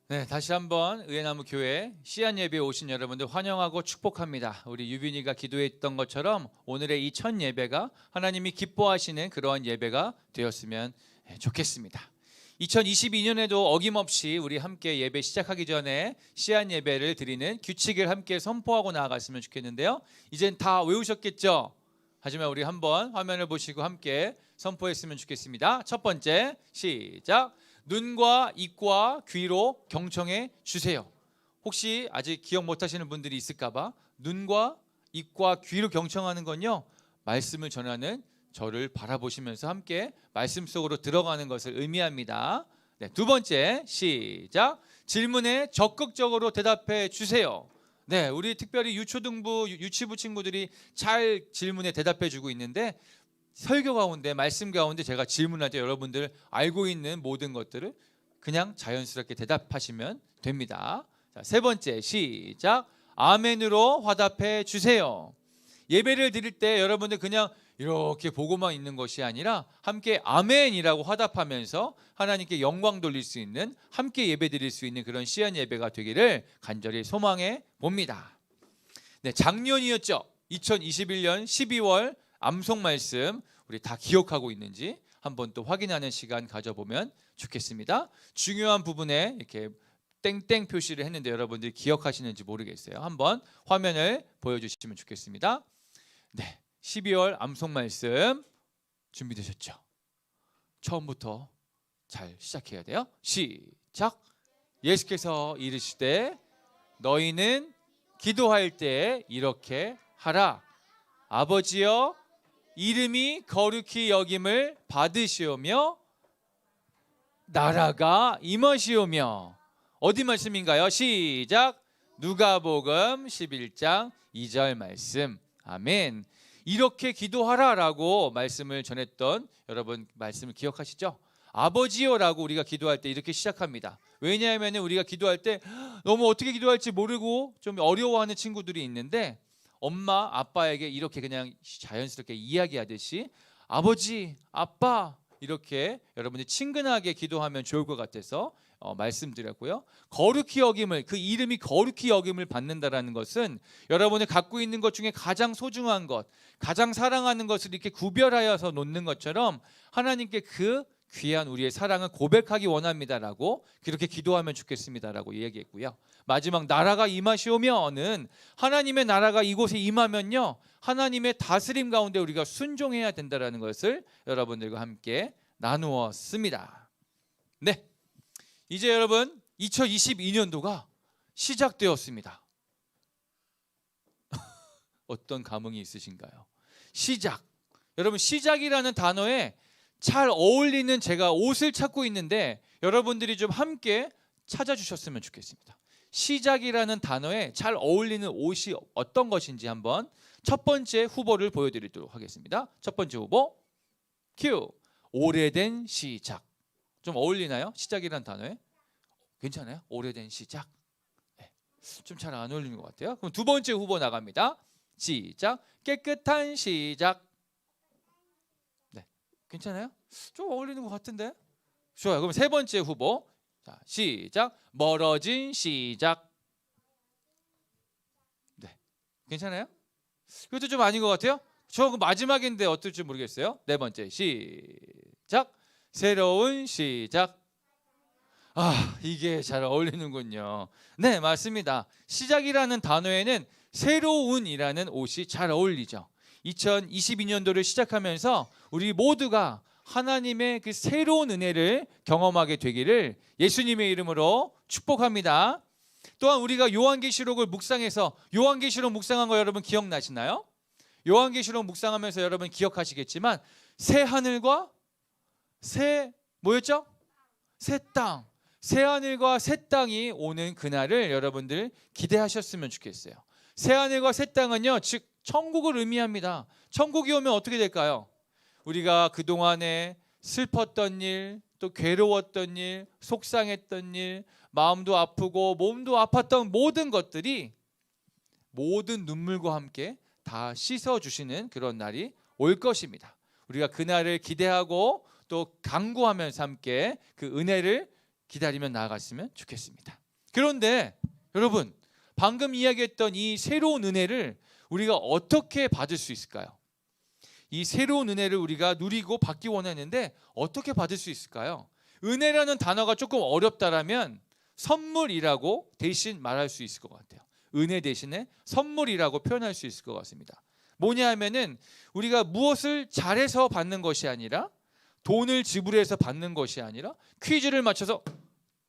네, 다시 한번 의회나무 교회 씨앗 예배에 오신 여러분들 환영하고 축복합니다. 우리 유빈이가 기도했던 것처럼 오늘의 이 첫 예배가 하나님이 기뻐하시는 그러한 예배가 되었으면 좋겠습니다. 2022년에도 어김없이 우리 함께 예배 시작하기 전에 씨앗 예배를 드리는 규칙을 함께 선포하고 나아갔으면 좋겠는데요. 이젠 다 외우셨겠죠? 하지만 우리 한번 화면을 보시고 함께 선포했으면 좋겠습니다. 첫 번째, 시작! 눈과 입과 귀로 경청해 주세요. 혹시 아직 기억 못하시는 분들이 있을까봐 눈과 입과 귀로 경청하는 건요, 말씀을 전하는 저를 바라보시면서 함께 말씀 속으로 들어가는 것을 의미합니다. 네, 두 번째, 시작! 질문에 적극적으로 대답해 주세요. 네, 우리 특별히 유초등부, 유치부 친구들이 잘 질문에 대답해 주고 있는데, 설교 가운데, 말씀 가운데 제가 질문할 때 여러분들 알고 있는 모든 것들을 그냥 자연스럽게 대답하시면 됩니다. 자, 세 번째, 시작! 아멘으로 화답해 주세요. 예배를 드릴 때 여러분들 그냥 이렇게 보고만 있는 것이 아니라 함께 아멘이라고 화답하면서 하나님께 영광 돌릴 수 있는, 함께 예배 드릴 수 있는 그런 씨앗 예배가 되기를 간절히 소망해 봅니다. 네, 작년이었죠. 2021년 12월 암송 말씀 우리 다 기억하고 있는지 한번 또 확인하는 시간 가져보면 좋겠습니다. 중요한 부분에 이렇게 땡땡 표시를 했는데 여러분들이 기억하시는지 모르겠어요. 한번 화면을 보여주시면 좋겠습니다. 네, 12월 암송 말씀 준비되셨죠? 처음부터 잘 시작해야 돼요. 시작! 예수께서 이르시되 너희는 기도할 때 이렇게 하라. 아버지여, 이름이 거룩히 여김을 받으시오며 나라가 임하시오며. 어디 말씀인가요? 시작! 누가복음 11장 2절 말씀. 아멘. 이렇게 기도하라라고 말씀을 전했던 여러분, 말씀을 기억하시죠? 아버지요라고 우리가 기도할 때 이렇게 시작합니다. 왜냐하면 우리가 기도할 때 너무 어떻게 기도할지 모르고 좀 어려워하는 친구들이 있는데, 엄마, 아빠에게 이렇게 그냥 자연스럽게 이야기하듯이 아버지, 아빠 이렇게 여러분이 친근하게 기도하면 좋을 것 같아서 말씀드렸고요. 거룩히 여김을, 그 이름이 거룩히 여김을 받는다라는 것은 여러분이 갖고 있는 것 중에 가장 소중한 것, 가장 사랑하는 것을 이렇게 구별하여서 놓는 것처럼 하나님께 그 귀한 우리의 사랑을 고백하기 원합니다라고, 그렇게 기도하면 좋겠습니다라고 이야기했고요. 마지막 나라가 임하시오며는 하나님의 나라가 이곳에 임하면요, 하나님의 다스림 가운데 우리가 순종해야 된다라는 것을 여러분들과 함께 나누었습니다. 네, 이제 여러분 2022년도가 시작되었습니다. 어떤 감흥이 있으신가요? 시작. 여러분, 시작이라는 단어에 잘 어울리는 제가 옷을 찾고 있는데 여러분들이 좀 함께 찾아주셨으면 좋겠습니다. 시작이라는 단어에 잘 어울리는 옷이 어떤 것인지 한번 첫 번째 후보를 보여드리도록 하겠습니다. 첫 번째 후보 큐. 오래된 시작. 좀 어울리나요? 시작이라는 단어에? 괜찮아요? 오래된 시작. 네. 좀 잘 안 어울리는 것 같아요. 그럼 두 번째 후보 나갑니다. 시작. 깨끗한 시작. 괜찮아요? 좀 어울리는 것 같은데? 좋아요. 그럼 세 번째 후보. 자, 시작. 멀어진 시작. 네, 괜찮아요? 그것도 좀 아닌 것 같아요? 저 마지막인데 어떨지 모르겠어요. 네 번째. 시작. 새로운 시작. 아, 이게 잘 어울리는군요. 네, 맞습니다. 시작이라는 단어에는 새로운이라는 옷이 잘 어울리죠. 2022년도를 시작하면서 우리 모두가 하나님의 그 새로운 은혜를 경험하게 되기를 예수님의 이름으로 축복합니다. 또한 우리가 요한계시록을 묵상해서, 요한계시록 묵상한 거 여러분 기억나시나요? 요한계시록 묵상하면서 여러분 기억하시겠지만 새 하늘과 새 뭐였죠? 새 땅, 새 하늘과 새 땅이 오는 그날을 여러분들 기대하셨으면 좋겠어요. 새 하늘과 새 땅은요, 즉 천국을 의미합니다. 천국이 오면 어떻게 될까요? 우리가 그동안에 슬펐던 일, 또 괴로웠던 일, 속상했던 일, 마음도 아프고 몸도 아팠던 모든 것들이 모든 눈물과 함께 다 씻어주시는 그런 날이 올 것입니다. 우리가 그날을 기대하고 또 간구하면서 함께 그 은혜를 기다리며 나아갔으면 좋겠습니다. 그런데 여러분, 방금 이야기했던 이 새로운 은혜를 우리가 어떻게 받을 수 있을까요? 이 새로운 은혜를 우리가 누리고 받기 원하는데 어떻게 받을 수 있을까요? 은혜라는 단어가 조금 어렵다라면 선물이라고 대신 말할 수 있을 것 같아요. 은혜 대신에 선물이라고 표현할 수 있을 것 같습니다. 뭐냐 하면은 우리가 무엇을 잘해서 받는 것이 아니라, 돈을 지불해서 받는 것이 아니라, 퀴즈를 맞춰서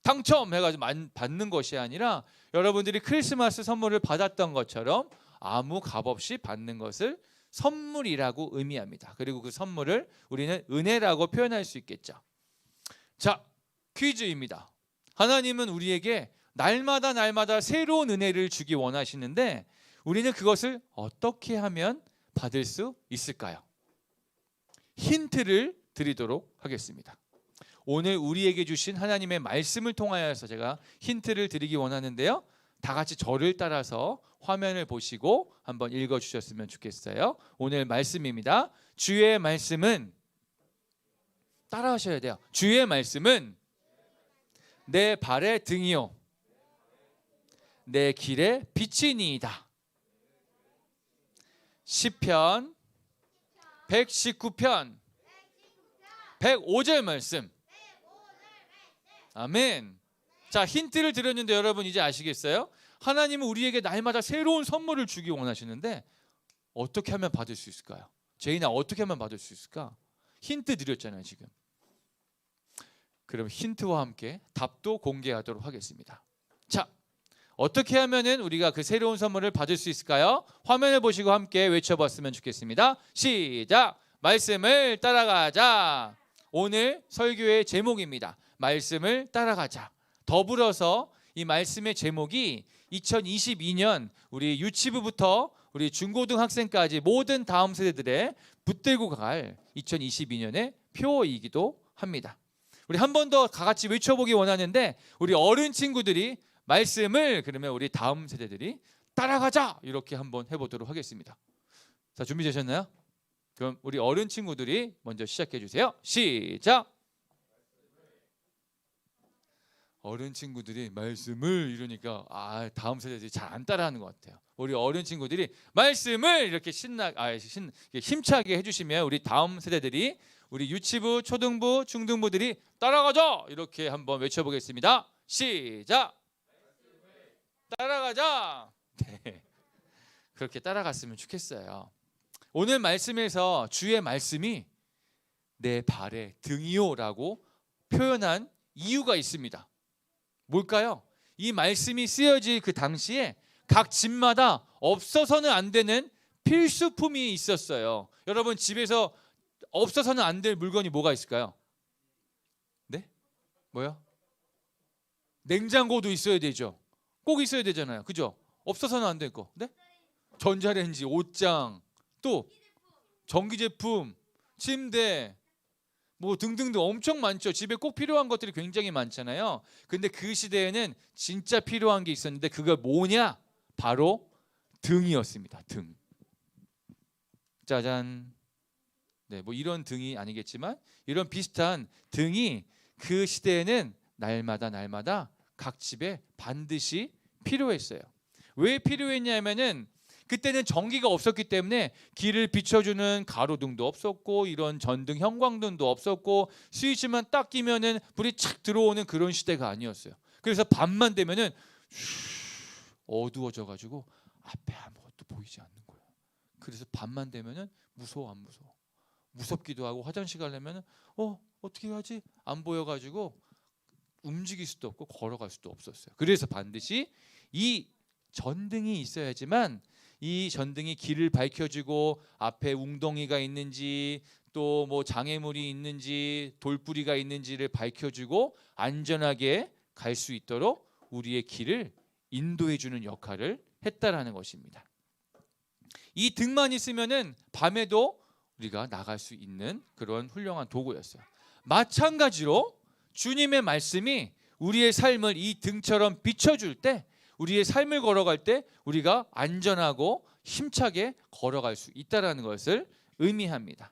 당첨해가지고 받는 것이 아니라, 여러분들이 크리스마스 선물을 받았던 것처럼 아무 값 없이 받는 것을 선물이라고 의미합니다. 그리고 그 선물을 우리는 은혜라고 표현할 수 있겠죠. 자, 퀴즈입니다. 하나님은 우리에게 날마다 새로운 은혜를 주기 원하시는데 우리는 그것을 어떻게 하면 받을 수 있을까요? 힌트를 드리도록 하겠습니다. 오늘 우리에게 주신 하나님의 말씀을 통하여서 제가 힌트를 드리기 원하는데요. 다 같이 저를 따라서 화면을 보시고 한번 읽어주셨으면 좋겠어요. 오늘 말씀입니다. 주의 말씀은, 따라하셔야 돼요. 주의 말씀은 내 발의 등이요 내 길의 빛이니이다. 시편 119편 105절 말씀. 아멘. 자, 힌트를 드렸는데 여러분 이제 아시겠어요? 하나님은 우리에게 날마다 새로운 선물을 주기 원하시는데 어떻게 하면 받을 수 있을까요? 제이나 어떻게 하면 받을 수 있을까? 힌트 드렸잖아요 지금. 그럼 힌트와 함께 답도 공개하도록 하겠습니다. 자, 어떻게 하면은 우리가 그 새로운 선물을 받을 수 있을까요? 화면을 보시고 함께 외쳐봤으면 좋겠습니다. 시작! 말씀을 따라가자. 오늘 설교의 제목입니다. 말씀을 따라가자. 더불어서 이 말씀의 제목이 2022년 우리 유치부부터 우리 중고등학생까지 모든 다음 세대들의 붙들고 갈 2022년의 표이기도 합니다. 우리 한 번 더 다 같이 외쳐보기 원하는데 우리 어른 친구들이 말씀을, 그러면 우리 다음 세대들이 따라가자 이렇게 한번 해보도록 하겠습니다. 자, 준비되셨나요? 그럼 우리 어른 친구들이 먼저 시작해 주세요. 시작! 어른 친구들이 말씀을 이러니까 다음 세대들이 잘 안 따라하는 것 같아요. 우리 어른 친구들이 말씀을 이렇게 힘차게 해주시면 우리 다음 세대들이, 우리 유치부, 초등부, 중등부들이 따라가자 이렇게 한번 외쳐보겠습니다. 시작! 따라가자. 네, 그렇게 따라갔으면 좋겠어요. 오늘 말씀에서 주의 말씀이 내 발의 등이요라고 표현한 이유가 있습니다. 뭘까요? 이 말씀이 쓰여질 그 당시에 각 집마다 없어서는 안 되는 필수품이 있었어요. 여러분 집에서 없어서는 안 될 물건이 뭐가 있을까요? 네? 뭐요? 냉장고도 있어야 되죠. 꼭 있어야 되잖아요. 그죠? 없어서는 안 될 거. 네? 전자레인지, 옷장, 또 전기제품, 침대, 뭐 등등등 엄청 많죠. 집에 꼭 필요한 것들이 굉장히 많잖아요. 근데 그 시대에는 진짜 필요한 게 있었는데 그게 뭐냐? 바로 등이었습니다. 등. 짜잔. 네, 뭐 이런 등이 아니겠지만 이런 비슷한 등이 그 시대에는 날마다 각 집에 반드시 필요했어요. 왜 필요했냐면은 그때는 전기가 없었기 때문에 길을 비춰주는 가로등도 없었고 이런 전등, 형광등도 없었고 스위치만 딱 끼면은 불이 착 들어오는 그런 시대가 아니었어요. 그래서 밤만 되면은 어두워져가지고 앞에 아무것도 보이지 않는 거예요. 그래서 밤만 되면은 무서워, 안 무서워? 무섭기도 하고 화장실 가려면은 어떻게 하지? 안 보여가지고 움직일 수도 없고 걸어갈 수도 없었어요. 그래서 반드시 이 전등이 있어야지만 이 전등이 길을 밝혀주고 앞에 웅덩이가 있는지 또 뭐 장애물이 있는지 돌뿌리가 있는지를 밝혀주고 안전하게 갈 수 있도록 우리의 길을 인도해주는 역할을 했다라는 것입니다. 이 등만 있으면은 밤에도 우리가 나갈 수 있는 그런 훌륭한 도구였어요. 마찬가지로 주님의 말씀이 우리의 삶을 이 등처럼 비춰줄 때, 우리의 삶을 걸어갈 때 우리가 안전하고 힘차게 걸어갈 수 있다는 것을 의미합니다.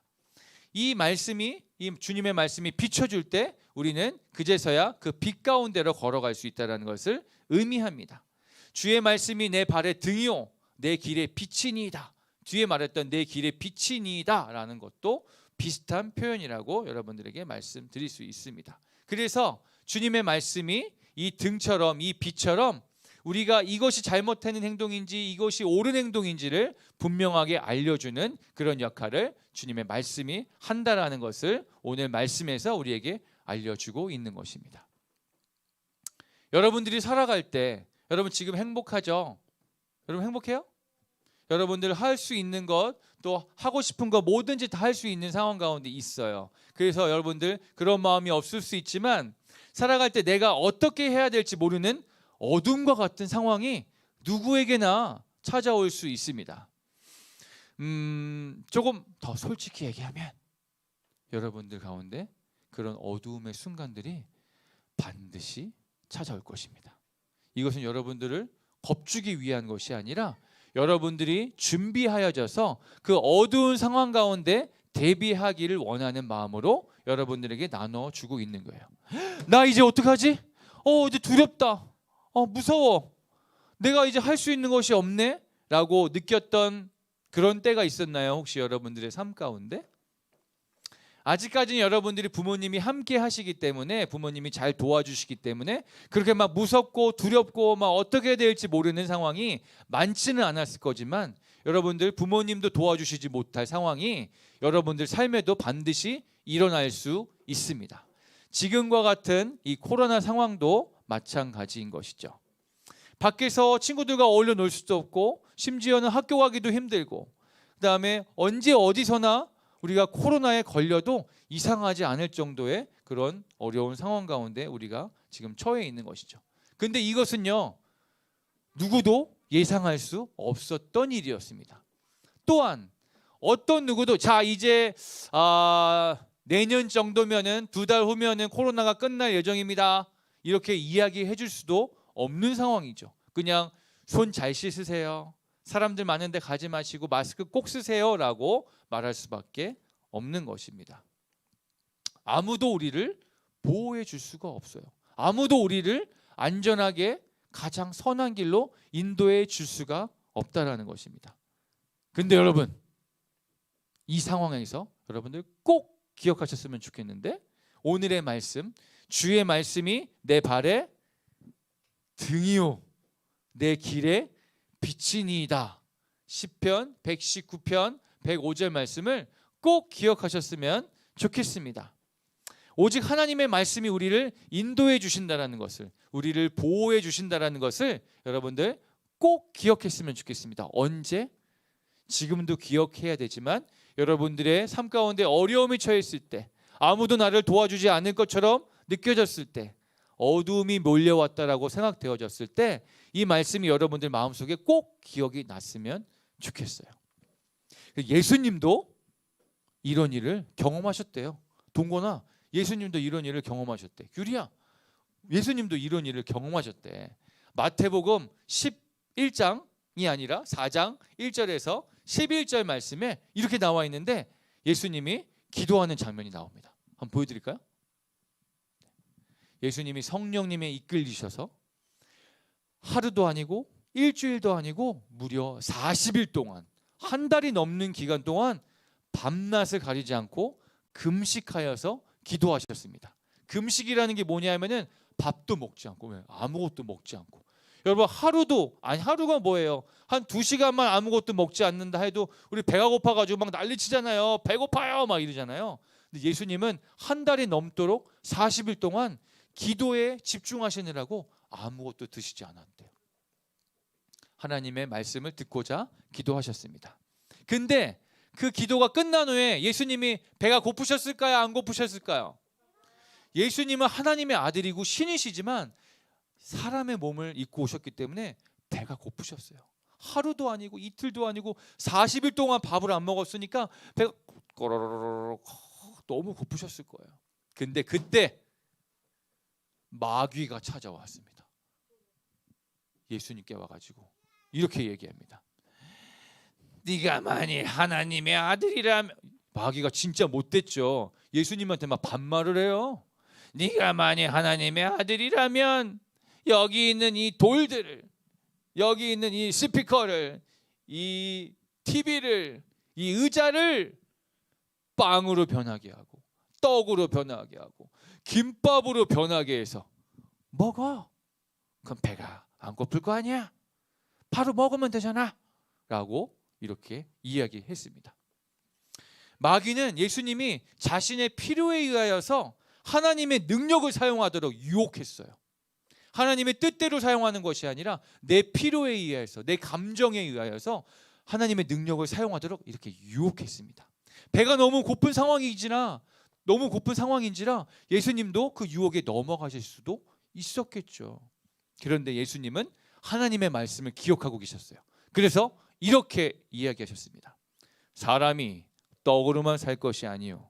이 말씀이, 이 주님의 말씀이 비춰줄 때 우리는 그제서야 그 빛 가운데로 걸어갈 수 있다는 것을 의미합니다. 주의 말씀이 내 발의 등이요 내 길의 빛이니이다. 뒤에 말했던 내 길의 빛이니이다 라는 것도 비슷한 표현이라고 여러분들에게 말씀드릴 수 있습니다. 그래서 주님의 말씀이 이 등처럼 이 빛처럼 우리가 이것이 잘못되는 행동인지 이것이 옳은 행동인지를 분명하게 알려주는 그런 역할을 주님의 말씀이 한다라는 것을 오늘 말씀에서 우리에게 알려주고 있는 것입니다. 여러분들이 살아갈 때 여러분 지금 행복하죠? 여러분 행복해요? 여러분들 할 수 있는 것 또 하고 싶은 거 뭐든지 다 할 수 있는 상황 가운데 있어요. 그래서 여러분들 그런 마음이 없을 수 있지만 살아갈 때 내가 어떻게 해야 될지 모르는 어둠과 같은 상황이 누구에게나 찾아올 수 있습니다. 조금 더 솔직히 얘기하면 여러분들 가운데 그런 어두움의 순간들이 반드시 찾아올 것입니다. 이것은 여러분들을 겁주기 위한 것이 아니라 여러분들이 준비하여져서 그 어두운 상황 가운데 대비하기를 원하는 마음으로 여러분들에게 나눠주고 있는 거예요. 나 이제 어떡하지? 이제 두렵다. 무서워. 내가 이제 할 수 있는 것이 없네? 라고 느꼈던 그런 때가 있었나요? 혹시 여러분들의 삶 가운데? 아직까지는 여러분들이 부모님이 함께 하시기 때문에 부모님이 잘 도와주시기 때문에 그렇게 막 무섭고 두렵고 막 어떻게 될지 모르는 상황이 많지는 않았을 거지만 여러분들 부모님도 도와주시지 못할 상황이 여러분들 삶에도 반드시 일어날 수 있습니다. 지금과 같은 이 코로나 상황도 마찬가지인 것이죠. 밖에서 친구들과 어울려 놀 수도 없고 심지어는 학교 가기도 힘들고 그다음에 언제 어디서나 우리가 코로나에 걸려도 이상하지 않을 정도의 그런 어려운 상황 가운데 우리가 지금 처해 있는 것이죠. 근데 이것은요 누구도 예상할 수 없었던 일이었습니다. 또한 어떤 누구도 자 이제 내년 정도면은 2달 후면은 코로나가 끝날 예정입니다. 이렇게 이야기해 줄 수도 없는 상황이죠. 그냥 손 잘 씻으세요. 사람들 많은데 가지 마시고 마스크 꼭 쓰세요라고 말할 수밖에 없는 것입니다. 아무도 우리를 보호해 줄 수가 없어요. 아무도 우리를 안전하게 가장 선한 길로 인도해 줄 수가 없다라는 것입니다. 근데 여러분 이 상황에서 여러분들 꼭 기억하셨으면 좋겠는데 오늘의 말씀 주의 말씀이 내 발의 등이요 내 길의 빛이니이다. 시편 119편 105절 말씀을 꼭 기억하셨으면 좋겠습니다. 오직 하나님의 말씀이 우리를 인도해 주신다라는 것을 우리를 보호해 주신다라는 것을 여러분들 꼭 기억했으면 좋겠습니다. 언제? 지금도 기억해야 되지만 여러분들의 삶 가운데 어려움이 처했을 때 아무도 나를 도와주지 않을 것처럼 느껴졌을 때 어두움이 몰려왔다라고 생각되어졌을 때 이 말씀이 여러분들 마음속에 꼭 기억이 났으면 좋겠어요. 예수님도 이런 일을 경험하셨대요. 동건아 예수님도 이런 일을 경험하셨대. 규리야 예수님도 이런 일을 경험하셨대. 마태복음 11장이 아니라 4장 1절에서 11절 말씀에 이렇게 나와 있는데 예수님이 기도하는 장면이 나옵니다. 한번 보여드릴까요? 예수님이 성령님에 이끌리셔서 하루도 아니고 일주일도 아니고 무려 40일 동안 한 달이 넘는 기간 동안 밤낮을 가리지 않고 금식하여서 기도하셨습니다. 금식이라는 게 뭐냐면은 밥도 먹지 않고 아무것도 먹지 않고 여러분 하루가 뭐예요? 한 2시간만 아무것도 먹지 않는다 해도 우리 배가 고파가지고 막 난리치잖아요. 배고파요 막 이러잖아요. 근데 예수님은 한 달이 넘도록 40일 동안 기도에 집중하시느라고 아무것도 드시지 않았대요. 하나님의 말씀을 듣고자 기도하셨습니다. 근데 그 기도가 끝난 후에 예수님이 배가 고프셨을까요? 안 고프셨을까요? 예수님은 하나님의 아들이고 신이시지만 사람의 몸을 입고 오셨기 때문에 배가 고프셨어요. 하루도 아니고 이틀도 아니고 40일 동안 밥을 안 먹었으니까 배가 꼬르르륵 너무 고프셨을 거예요. 근데 그때 마귀가 찾아왔습니다. 예수님께 와가지고 이렇게 얘기합니다. 네가 만일 하나님의 아들이라면 마귀가 진짜 못됐죠. 예수님한테 막 반말을 해요. 네가 만약 하나님의 아들이라면 여기 있는 이 돌들을, 여기 있는 이 스피커를, 이 TV를, 이 의자를 빵으로 변하게 하고 떡으로 변하게 하고 김밥으로 변하게 해서 먹어. 그럼 배가 안 고플 거 아니야? 바로 먹으면 되잖아. 라고 이렇게 이야기했습니다. 마귀는 예수님이 자신의 필요에 의하여서 하나님의 능력을 사용하도록 유혹했어요. 하나님의 뜻대로 사용하는 것이 아니라 내 필요에 의해서, 내 감정에 의하여서 하나님의 능력을 사용하도록 이렇게 유혹했습니다. 배가 너무 고픈 상황인지라 예수님도 그 유혹에 넘어가실 수도 있었겠죠. 그런데 예수님은 하나님의 말씀을 기억하고 계셨어요. 그래서 이렇게 이야기하셨습니다. 사람이 떡으로만 살 것이 아니요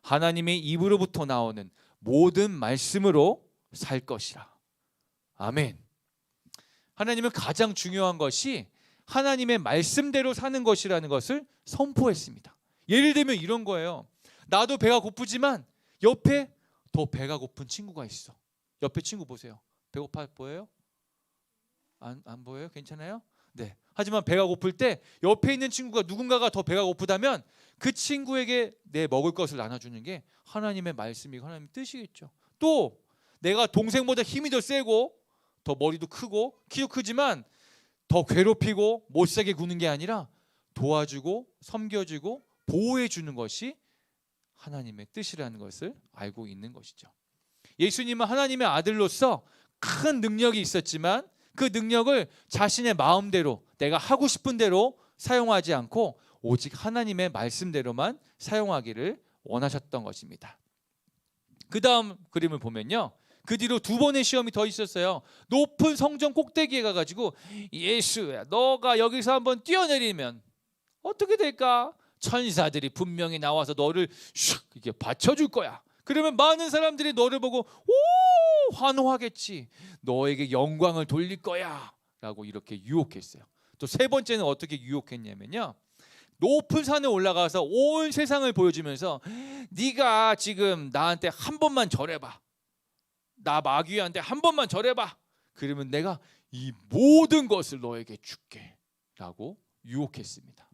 하나님의 입으로부터 나오는 모든 말씀으로 살 것이라. 아멘. 하나님은 가장 중요한 것이 하나님의 말씀대로 사는 것이라는 것을 선포했습니다. 예를 들면 이런 거예요. 나도 배가 고프지만 옆에 더 배가 고픈 친구가 있어. 옆에 친구 보세요. 배고파 보여요? 안 보여요? 괜찮아요? 네. 하지만 배가 고플 때 옆에 있는 친구가 누군가가 더 배가 고프다면 그 친구에게 내 먹을 것을 나눠주는 게 하나님의 말씀이고 하나님의 뜻이겠죠. 또 내가 동생보다 힘이 더 세고 더 머리도 크고 키도 크지만 더 괴롭히고 못살게 구는 게 아니라 도와주고 섬겨주고 보호해주는 것이 하나님의 뜻이라는 것을 알고 있는 것이죠. 예수님은 하나님의 아들로서 큰 능력이 있었지만 그 능력을 자신의 마음대로 내가 하고 싶은 대로 사용하지 않고 오직 하나님의 말씀대로만 사용하기를 원하셨던 것입니다. 그 다음 그림을 보면요, 그 뒤로 두 번의 시험이 더 있었어요. 높은 성전 꼭대기에 가가지고 예수야, 너가 여기서 한번 뛰어내리면 어떻게 될까? 천사들이 분명히 나와서 너를 슉 이렇게 받쳐줄 거야. 그러면 많은 사람들이 너를 보고 오 환호하겠지. 너에게 영광을 돌릴 거야 라고 이렇게 유혹했어요. 또 세 번째는 어떻게 유혹했냐면요, 높은 산에 올라가서 온 세상을 보여주면서 네가 지금 나한테 한 번만 절해봐, 나 마귀한테 한 번만 절해봐, 그러면 내가 이 모든 것을 너에게 줄게 라고 유혹했습니다.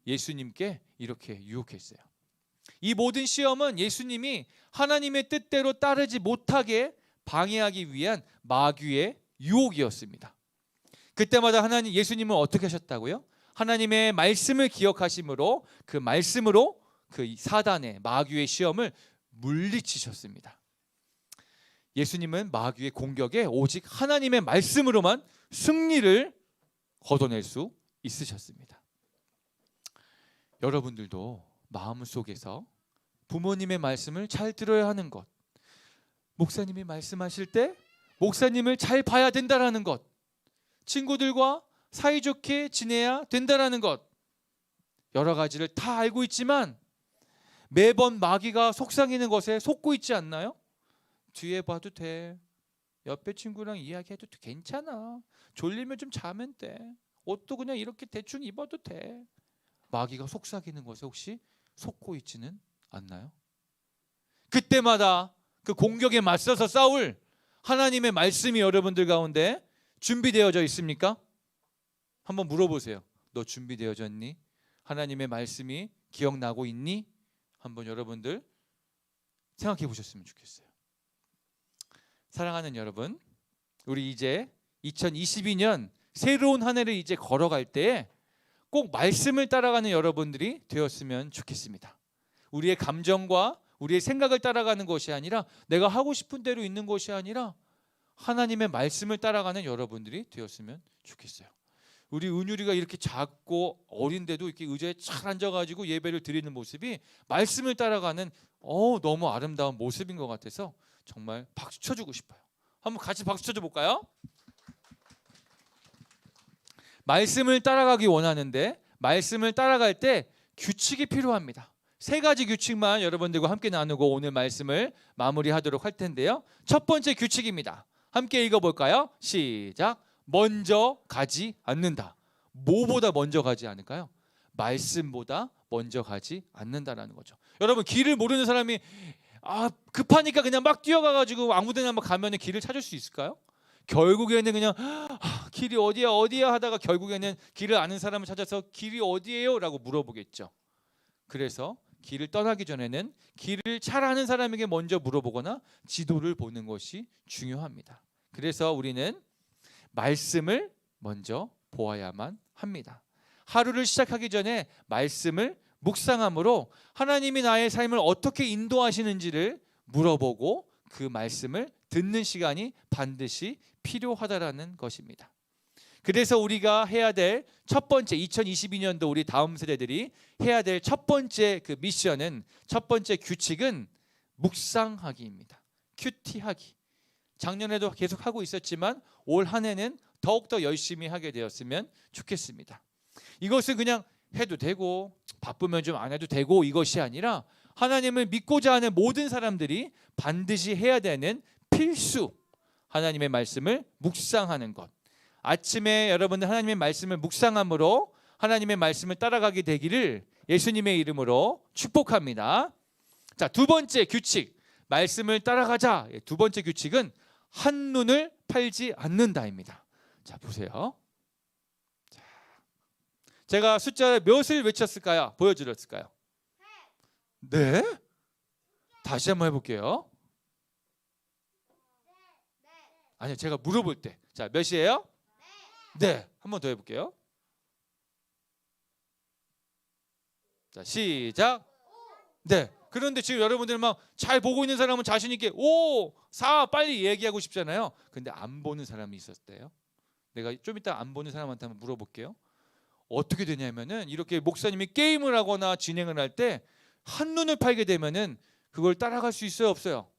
예수님께 이렇게 유혹했어요. 이 모든 시험은 예수님이 하나님의 뜻대로 따르지 못하게 방해하기 위한 마귀의 유혹이었습니다. 그때마다 예수님은 어떻게 하셨다고요? 하나님의 말씀을 기억하심으로 그 말씀으로 그 사단의 마귀의 시험을 물리치셨습니다. 예수님은 마귀의 공격에 오직 하나님의 말씀으로만 승리를 거둬낼 수 있으셨습니다. 여러분들도 마음속에서 부모님의 말씀을 잘 들어야 하는 것, 목사님이 말씀하실 때 목사님을 잘 봐야 된다라는 것, 친구들과 사이좋게 지내야 된다라는 것, 여러 가지를 다 알고 있지만 매번 마귀가 속삭이는 것에 속고 있지 않나요? 뒤에 봐도 돼, 옆에 친구랑 이야기해도 괜찮아, 졸리면 좀 자면 돼, 옷도 그냥 이렇게 대충 입어도 돼. 마귀가 속삭이는 것에 혹시 속고 있지는 않나요? 그때마다 그 공격에 맞서서 싸울 하나님의 말씀이 여러분들 가운데 준비되어져 있습니까? 한번 물어보세요. 너 준비되어졌니? 하나님의 말씀이 기억나고 있니? 한번 여러분들 생각해 보셨으면 좋겠어요. 사랑하는 여러분, 우리 이제 2022년 새로운 한 해를 이제 걸어갈 때 꼭 말씀을 따라가는 여러분들이 되었으면 좋겠습니다. 우리의 감정과 우리의 생각을 따라가는 것이 아니라, 내가 하고 싶은 대로 있는 것이 아니라 하나님의 말씀을 따라가는 여러분들이 되었으면 좋겠어요. 우리 은율이가 이렇게 작고 어린데도 이렇게 의자에 잘 앉아가지고 예배를 드리는 모습이 말씀을 따라가는 너무 아름다운 모습인 것 같아서 정말 박수 쳐주고 싶어요. 한번 같이 박수 쳐줘 볼까요? 말씀을 따라가기 원하는데 말씀을 따라갈 때 규칙이 필요합니다. 세 가지 규칙만 여러분들과 함께 나누고 오늘 말씀을 마무리하도록 할 텐데요. 첫 번째 규칙입니다. 함께 읽어볼까요? 시작. 먼저 가지 않는다. 뭐보다 먼저 가지 않을까요? 말씀보다 먼저 가지 않는다라는 거죠. 여러분, 길을 모르는 사람이 급하니까 그냥 막 뛰어가가지고 아무데나 막 가면 길을 찾을 수 있을까요? 결국에는 그냥 길이 어디야 하다가 결국에는 길을 아는 사람을 찾아서 길이 어디예요? 라고 물어보겠죠. 그래서 길을 떠나기 전에는 길을 잘 아는 사람에게 먼저 물어보거나 지도를 보는 것이 중요합니다. 그래서 우리는 말씀을 먼저 보아야만 합니다. 하루를 시작하기 전에 말씀을 묵상함으로 하나님이 나의 삶을 어떻게 인도하시는지를 물어보고 그 말씀을 듣는 시간이 반드시 필요하다라는 것입니다. 그래서 우리가 해야 될 첫 번째 2022년도 우리 다음 세대들이 해야 될 첫 번째 그 미션은 첫 번째 규칙은 묵상하기입니다. 큐티하기. 작년에도 계속 하고 있었지만 올 한 해는 더욱더 열심히 하게 되었으면 좋겠습니다. 이것은 그냥 해도 되고 바쁘면 좀 안 해도 되고 이것이 아니라 하나님을 믿고자 하는 모든 사람들이 반드시 해야 되는 필수 하나님의 말씀을 묵상하는 것. 아침에 여러분들 하나님의 말씀을 묵상함으로 하나님의 말씀을 따라가게 되기를 예수님의 이름으로 축복합니다. 자, 두 번째 규칙, 말씀을 따라가자. 두 번째 규칙은 한눈을 팔지 않는다입니다. 자, 보세요. 자, 제가 숫자 몇을 외쳤을까요? 보여드렸을까요? 네? 다시 한번 해볼게요. 아니요, 제가 물어볼 때. 자, 몇이에요? 네. 한 번 더 해볼게요. 자, 시작. 네. 그런데 지금 여러분들 막 잘 보고 있는 사람은 자신 있게 5, 4 빨리 얘기하고 싶잖아요. 근데 안 보는 사람이 있었대요. 내가 좀 이따 안 보는 사람한테 한번 물어볼게요. 어떻게 되냐면은 이렇게 목사님이 게임을 하거나 진행을 할 때 한눈을 팔게 되면은 그걸 따라갈 수 있어요, 없어요?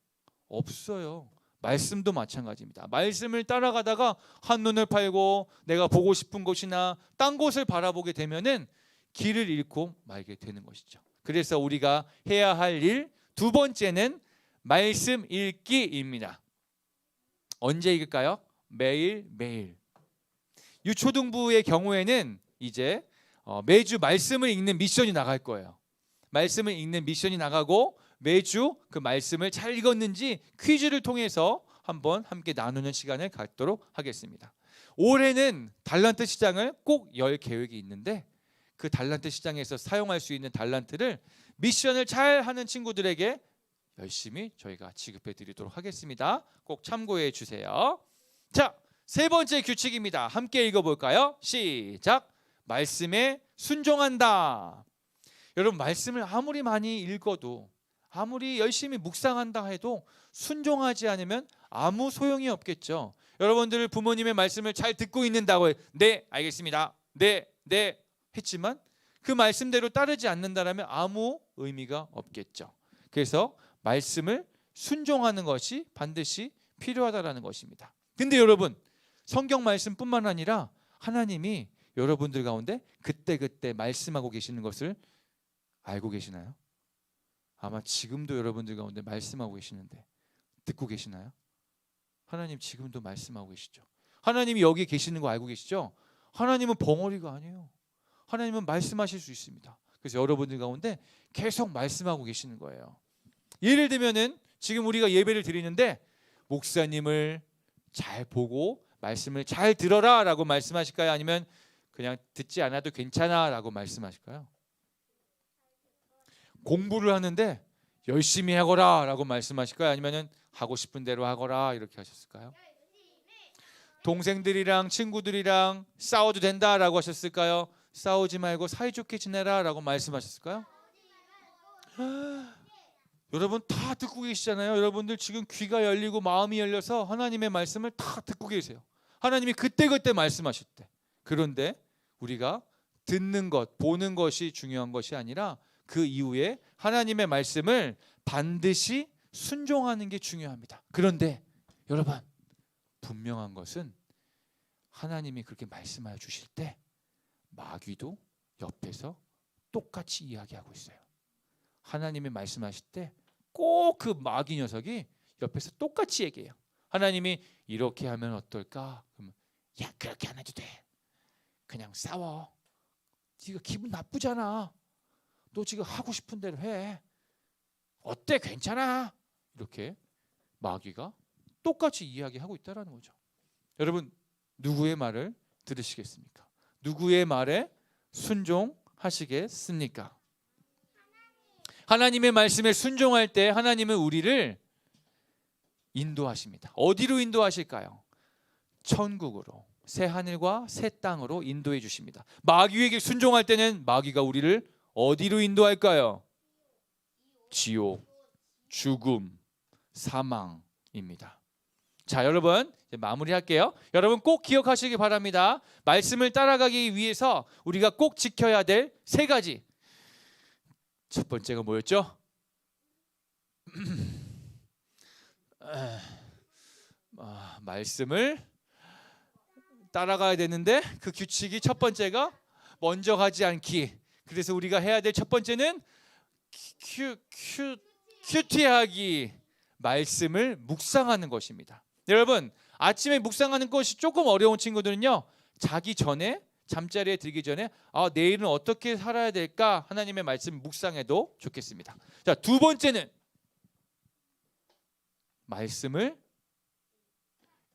없어요. 말씀도 마찬가지입니다. 말씀을 따라가다가 한눈을 팔고 내가 보고 싶은 곳이나 딴 곳을 바라보게 되면은 길을 잃고 말게 되는 것이죠. 그래서 우리가 해야 할 일 두 번째는 말씀 읽기입니다. 언제 읽을까요? 매일. 유초등부의 경우에는 이제 매주 말씀을 읽는 미션이 나갈 거예요. 말씀을 읽는 미션이 나가고 매주 그 말씀을 잘 읽었는지 퀴즈를 통해서 한번 함께 나누는 시간을 갖도록 하겠습니다. 올해는 달란트 시장을 꼭 열 계획이 있는데 그 달란트 시장에서 사용할 수 있는 달란트를 미션을 잘 하는 친구들에게 열심히 저희가 지급해 드리도록 하겠습니다. 꼭 참고해 주세요. 자, 세 번째 규칙입니다. 함께 읽어볼까요? 시작. 말씀에 순종한다. 여러분, 말씀을 아무리 많이 읽어도 아무리 열심히 묵상한다 해도 순종하지 않으면 아무 소용이 없겠죠. 여러분들 부모님의 말씀을 잘 듣고 있는다고 네, 알겠습니다. 네 했지만 그 말씀대로 따르지 않는다라면 아무 의미가 없겠죠. 그래서 말씀을 순종하는 것이 반드시 필요하다라는 것입니다. 근데 여러분, 성경 말씀뿐만 아니라 하나님이 여러분들 가운데 그때 말씀하고 계시는 것을 알고 계시나요? 아마 지금도 여러분들 가운데 말씀하고 계시는데 듣고 계시나요? 하나님 지금도 말씀하고 계시죠. 하나님이 여기 계시는 거 알고 계시죠? 하나님은 벙어리가 아니에요. 하나님은 말씀하실 수 있습니다. 그래서 여러분들 가운데 계속 말씀하고 계시는 거예요. 예를 들면은 지금 우리가 예배를 드리는데 목사님을 잘 보고 말씀을 잘 들어라 라고 말씀하실까요? 아니면 그냥 듣지 않아도 괜찮아 라고 말씀하실까요? 공부를 하는데 열심히 하거라 라고 말씀하실까요? 아니면 하고 싶은 대로 하거라 이렇게 하셨을까요? 동생들이랑 친구들이랑 싸워도 된다라고 하셨을까요? 싸우지 말고 사이좋게 지내라 라고 말씀하셨을까요? 여러분 다 듣고 계시잖아요. 여러분들 지금 귀가 열리고 마음이 열려서 하나님의 말씀을 다 듣고 계세요. 하나님이 그때 말씀하실 때. 그런데 우리가 듣는 것, 보는 것이 중요한 것이 아니라 그 이후에 하나님의 말씀을 반드시 순종하는 게 중요합니다. 그런데 여러분, 분명한 것은 하나님이 그렇게 말씀하여 주실 때 마귀도 옆에서 똑같이 이야기하고 있어요. 하나님이 말씀하실 때 꼭 그 마귀 녀석이 옆에서 똑같이 얘기해요. 하나님이 이렇게 하면 어떨까? 그러면 야, 그렇게 안 해도 돼. 그냥 싸워. 네가 기분 나쁘잖아. 너 지금 하고 싶은 대로 해. 어때? 괜찮아? 이렇게 마귀가 똑같이 이야기하고 있다는 거죠. 여러분, 누구의 말을 들으시겠습니까? 누구의 말에 순종하시겠습니까? 하나님의 말씀에 순종할 때 하나님은 우리를 인도하십니다. 어디로 인도하실까요? 천국으로, 새 하늘과 새 땅으로 인도해 주십니다. 마귀에게 순종할 때는 마귀가 우리를 어디로 인도할까요? 지옥, 죽음, 사망입니다. 자, 여러분 이제 마무리할게요. 여러분 꼭 기억하시기 바랍니다. 말씀을 따라가기 위해서 우리가 꼭 지켜야 될 세 가지. 첫 번째가 뭐였죠? 말씀을 따라가야 되는데 그 규칙이 첫 번째가 먼저 가지 않기. 그래서 우리가 해야 될 첫 번째는 큐티하기, 말씀을 묵상하는 것입니다. 여러분, 아침에 묵상하는 것이 조금 어려운 친구들은요, 자기 전에, 잠자리에 들기 전에 내일은 어떻게 살아야 될까 하나님의 말씀 묵상해도 좋겠습니다. 자, 두 번째는 말씀을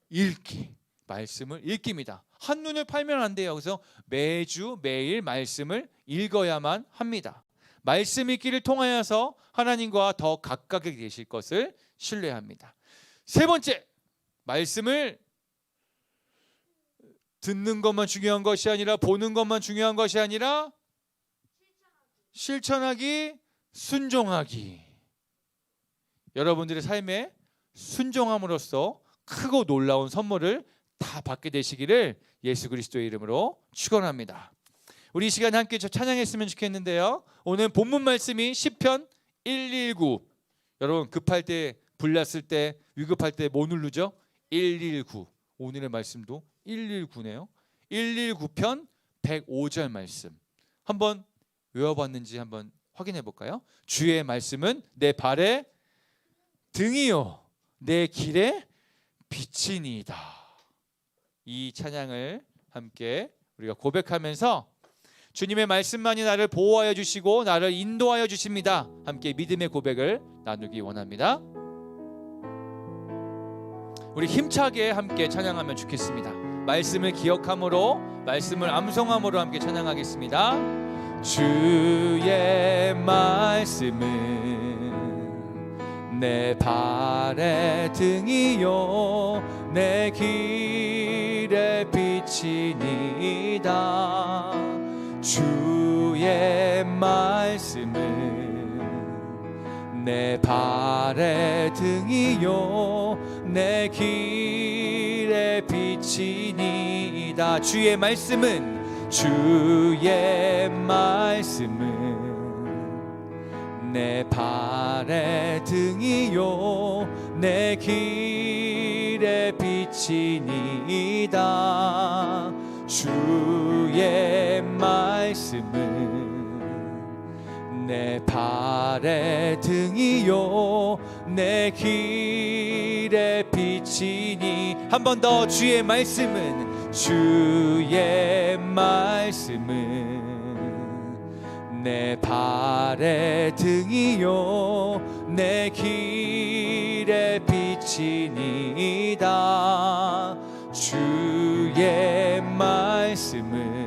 읽기. 말씀을 읽기입니다. 한눈을 팔면 안 돼요. 그래서 매주 매일 말씀을 읽어야만 합니다. 말씀 읽기를 통하여서 하나님과 더 가깝게 되실 것을 신뢰합니다. 세 번째, 말씀을 듣는 것만 중요한 것이 아니라, 보는 것만 중요한 것이 아니라 실천하기, 순종하기. 여러분들의 삶에 순종함으로써 크고 놀라운 선물을 다 받게 되시기를 예수 그리스도의 이름으로 축원합니다. 우리 이 시간 함께 찬양했으면 좋겠는데요. 오늘 본문 말씀이 시편 119. 여러분 급할 때, 불났을 때, 위급할 때 뭐 누르죠? 119. 오늘의 말씀도 119네요. 119편 105절 말씀 한번 외워봤는지 한번 확인해 볼까요? 주의 말씀은 내 발의 등이요 내 길의 빛이니이다. 이 찬양을 함께 우리가 고백하면서 주님의 말씀만이 나를 보호하여 주시고 나를 인도하여 주십니다. 함께 믿음의 고백을 나누기 원합니다. 우리 힘차게 함께 찬양하면 좋겠습니다. 말씀을 기억함으로, 말씀을 암송함으로 함께 찬양하겠습니다. 주의 말씀은 내 발의 등이요 내 길의 빛이니이다. 주의 말씀은 내 발의 등이요 내 길의 빛이니이다. 주의 말씀은 내 발의 등이요 내 길의 빛이니이다. 주의 말씀은 내 발의 등이요 내 길의 빛이니. 한 번 더. 주의 말씀은 내 발의 등이요 내 길의 빛이니이다. 주의 말씀은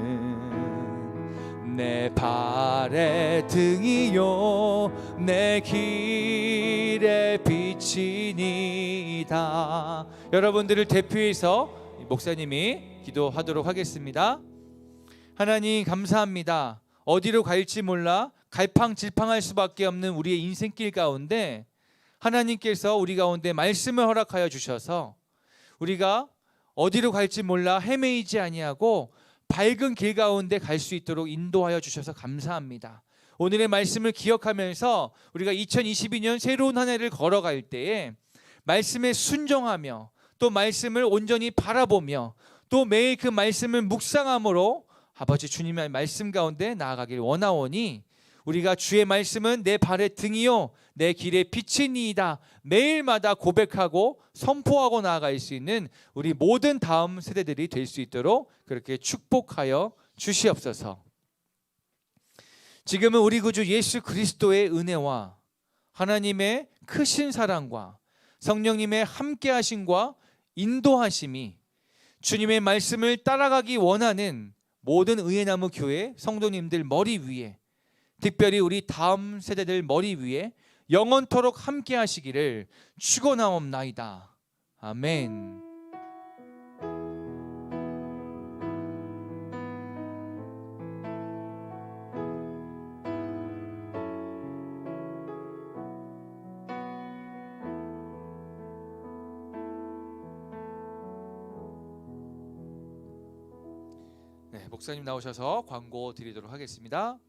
내 발의 등이요 내 길의 빛이니이다. 여러분들을 대표해서 목사님이 기도하도록 하겠습니다. 하나님 감사합니다. 어디로 갈지 몰라 갈팡질팡할 수밖에 없는 우리의 인생길 가운데 하나님께서 우리 가운데 말씀을 허락하여 주셔서 우리가 어디로 갈지 몰라 헤매이지 아니하고 밝은 길 가운데 갈 수 있도록 인도하여 주셔서 감사합니다. 오늘의 말씀을 기억하면서 우리가 2022년 새로운 한 해를 걸어갈 때에 말씀에 순종하며 또 말씀을 온전히 바라보며 또 매일 그 말씀을 묵상함으로 아버지 주님의 말씀 가운데 나아가길 원하오니 우리가 주의 말씀은 내 발의 등이요 내 길의 빛이니이다 매일마다 고백하고 선포하고 나아갈 수 있는 우리 모든 다음 세대들이 될 수 있도록 그렇게 축복하여 주시옵소서. 지금은 우리 구주 예수 그리스도의 은혜와 하나님의 크신 사랑과 성령님의 함께하심과 인도하심이 주님의 말씀을 따라가기 원하는 모든 의회나무 교회 성도님들 머리 위에, 특별히 우리 다음 세대들 머리 위에 영원토록 함께하시기를 축원하옵나이다. 아멘. 네, 목사님 나오셔서 광고 드리도록 하겠습니다.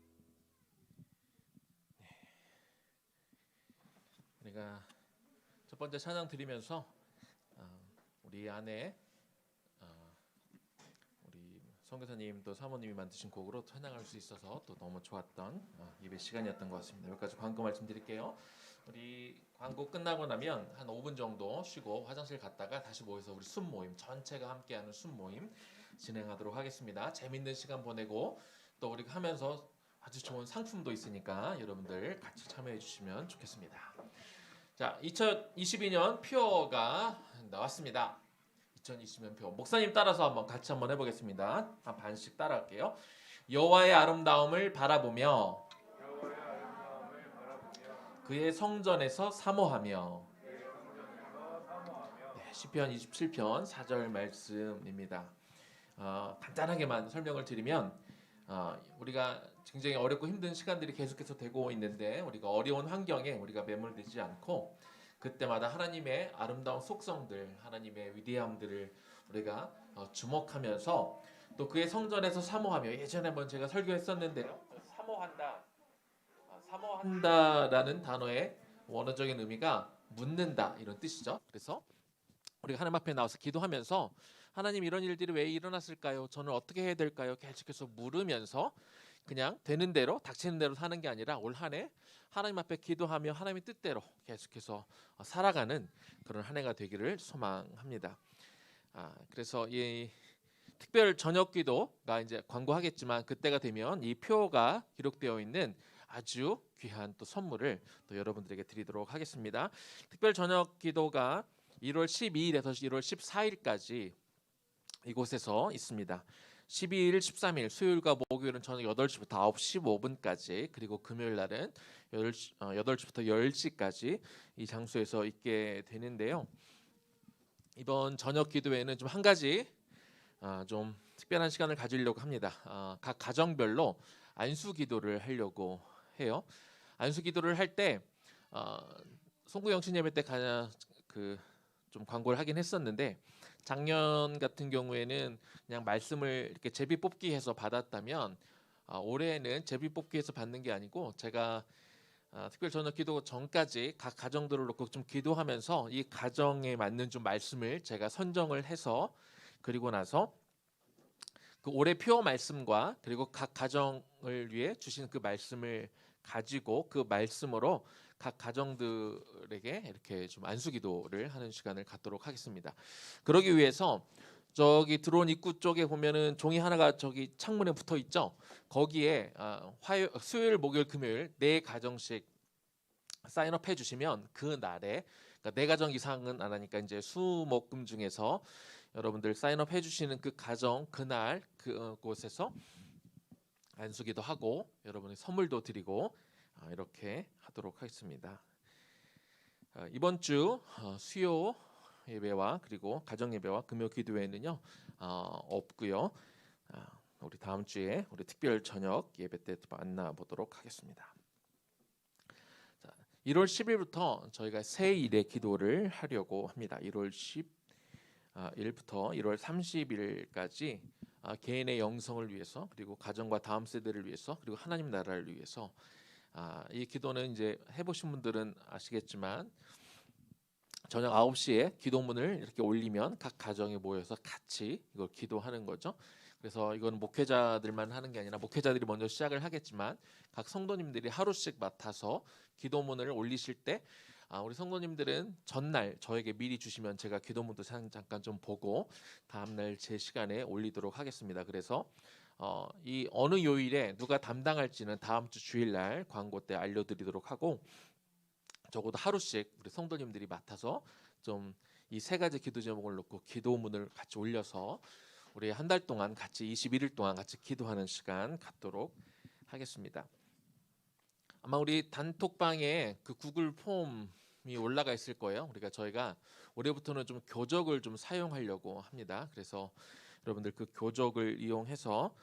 우리가 첫 번째 찬양 드리면서 우리 안에 우리 선교사님 또 사모님이 만드신 곡으로 찬양할 수 있어서 또 너무 좋았던 예배 시간이었던 것 같습니다. 여기까지 광고 말씀드릴게요. 우리 광고 끝나고 나면 한 5분 정도 쉬고 화장실 갔다가 다시 모여서 우리 순모임, 전체가 함께하는 순모임 진행하도록 하겠습니다. 재밌는 시간 보내고 또 우리가 하면서 아주 좋은 상품도 있으니까 여러분들 같이 참여해 주시면 좋겠습니다. 자, 2022년 표어가 나왔습니다. 2020년 표. 목사님 따라서 같이 한번 해보겠습니다. 한 반씩 따라할게요. 여호와의 아름다움을 바라보며 그의 성전에서 사모하며. 네, 시편 27편 4절 말씀입니다. 간단하게만 설명을 드리면 우리가 굉장히 어렵고 힘든 시간들이 계속해서 되고 있는데 우리가 어려운 환경에 우리가 매몰되지 않고 그때마다 하나님의 아름다운 속성들, 하나님의 위대함들을 우리가 주목하면서 또 그의 성전에서 사모하며, 예전에 한번 제가 설교했었는데요. 사모한다라는 단어의 원어적인 의미가 묻는다 이런 뜻이죠. 그래서 우리가 하나님 앞에 나와서 기도하면서 하나님, 이런 일들이 왜 일어났을까요? 저는 어떻게 해야 될까요? 계속해서 물으면서 그냥 되는 대로 닥치는 대로 사는 게 아니라 올 한 해 하나님 앞에 기도하며 하나님의 뜻대로 계속해서 살아가는 그런 한 해가 되기를 소망합니다. 그래서 이 특별 저녁 기도가 이제 광고하겠지만 그때가 되면 이 표가 기록되어 있는 아주 귀한 또 선물을 또 여러분들에게 드리도록 하겠습니다. 특별 저녁 기도가 1월 12일에서 1월 14일까지 이곳에서 있습니다. 12일, 13일 수요일과 목요일은 저녁 8시부터 9시 5분까지, 그리고 금요일 날은 8시부터 10시까지 이 장소에서 있게 되는데요. 이번 저녁 기도회는 좀 한 가지 좀 특별한 시간을 가지려고 합니다. 각 가정별로 안수 기도를 하려고 해요. 안수 기도를 할 때 송구 영신 예배 때 좀 광고를 하긴 했었는데, 작년 같은 경우에는 그냥 말씀을 이렇게 제비 뽑기 해서 받았다면 올해는 제비 뽑기 해서 받는 게 아니고 제가 특별 저녁 기도 전까지 각 가정들을 놓고 좀 기도하면서 이 가정에 맞는 좀 말씀을 제가 선정을 해서, 그리고 나서 그 올해 표어 말씀과 그리고 각 가정을 위해 주신 그 말씀을 가지고 그 말씀으로 각 가정들에게 이렇게 좀 안수 기도를 하는 시간을 갖도록 하겠습니다. 그러기 위해서 저기 들어온 입구 쪽에 보면은 종이 하나가 저기 창문에 붙어 있죠. 거기에 수요일, 목요일, 금요일 4가정씩 사인업 해주시면 그 날에, 그러니까 4가정 이상은 안 하니까 이제 수목금 중에서 여러분들 사인업 해주시는 그 가정 그날 그곳에서 안수기도 하고 여러분의 선물도 드리고 이렇게 하도록 하겠습니다. 이번 주 수요 예배와 그리고 가정 예배와 금요 기도회는요 없고요. 우리 다음 주에 우리 특별 저녁 예배 때 만나보도록 하겠습니다. 1월 10일부터 저희가 새 일의 기도를 하려고 합니다. 1월 10일부터 1월 30일까지 개인의 영성을 위해서, 그리고 가정과 다음 세대를 위해서, 그리고 하나님 나라를 위해서, 이 기도는 이제 해보신 분들은 아시겠지만 저녁 9시에 기도문을 이렇게 올리면 각 가정에 모여서 같이 이걸 기도하는 거죠. 그래서 이건 목회자들만 하는 게 아니라 목회자들이 먼저 시작을 하겠지만 각 성도님들이 하루씩 맡아서 기도문을 올리실 때 우리 성도님들은 전날 저에게 미리 주시면 제가 기도문도 잠깐 좀 보고 다음날 제 시간에 올리도록 하겠습니다. 그래서 이 어느 요일에 누가 담당할지는 다음 주 주일날 광고 때 알려드리도록 하고, 적어도 하루씩 우리 성도님들이 맡아서 좀 이 세 가지 기도 제목을 놓고 기도문을 같이 올려서 우리 한 달 동안 같이 21일 동안 같이 기도하는 시간 갖도록 하겠습니다. 아마 우리 단톡방에 그 구글 폼이 올라가 있을 거예요. 저희가 올해부터는 좀 교적을 좀 사용하려고 합니다. 그래서 여러분들 그 교적을 이용해서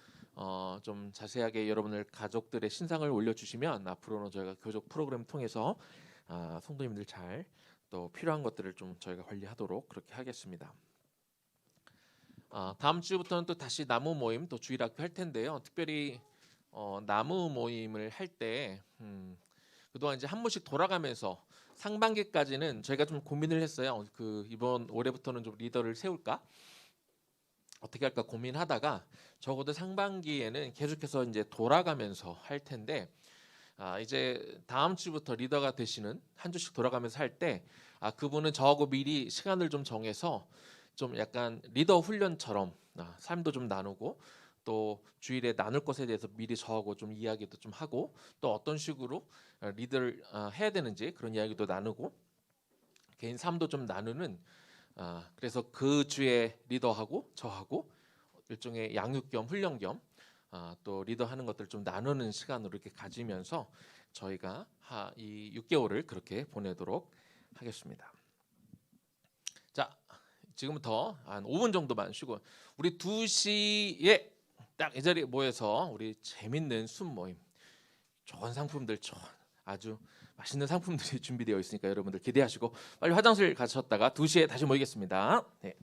좀 자세하게 여러분들 가족들의 신상을 올려주시면 앞으로는 저희가 교적 프로그램 통해서 성도님들 잘 또 필요한 것들을 좀 저희가 관리하도록 그렇게 하겠습니다. 다음 주부터는 또 다시 나무 모임 또 주일학교 할 텐데요. 특별히 나무 모임을 할 때 그동안 이제 한 번씩 돌아가면서 상반기까지는 저희가 좀 고민을 했어요. 이번 올해부터는 좀 리더를 세울까 어떻게 할까 고민하다가 적어도 상반기에는 계속해서 이제 돌아가면서 할 텐데 이제 다음 주부터 리더가 되시는 한 주씩 돌아가면서 할 때 그분은 저하고 미리 시간을 좀 정해서 좀 약간 리더 훈련처럼 삶도 좀 나누고 또 주일에 나눌 것에 대해서 미리 저하고 좀 이야기도 좀 하고 또 어떤 식으로 리더를 해야 되는지 그런 이야기도 나누고 개인 삶도 좀 나누는 그래서 그 주에 리더하고 저하고 일종의 양육 겸 훈련 겸 또 리더하는 것들을 좀 나누는 시간으로 이렇게 가지면서 저희가 이 6개월을 그렇게 보내도록 하겠습니다. 자, 지금부터 한 5분 정도만 쉬고 우리 2시에 딱 이 자리에 모여서 우리 재밌는 순 모임, 좋은 상품들, 아주 맛있는 상품들이 준비되어 있으니까 여러분들 기대하시고 빨리 화장실 가셨다가 2시에 다시 모이겠습니다. 네.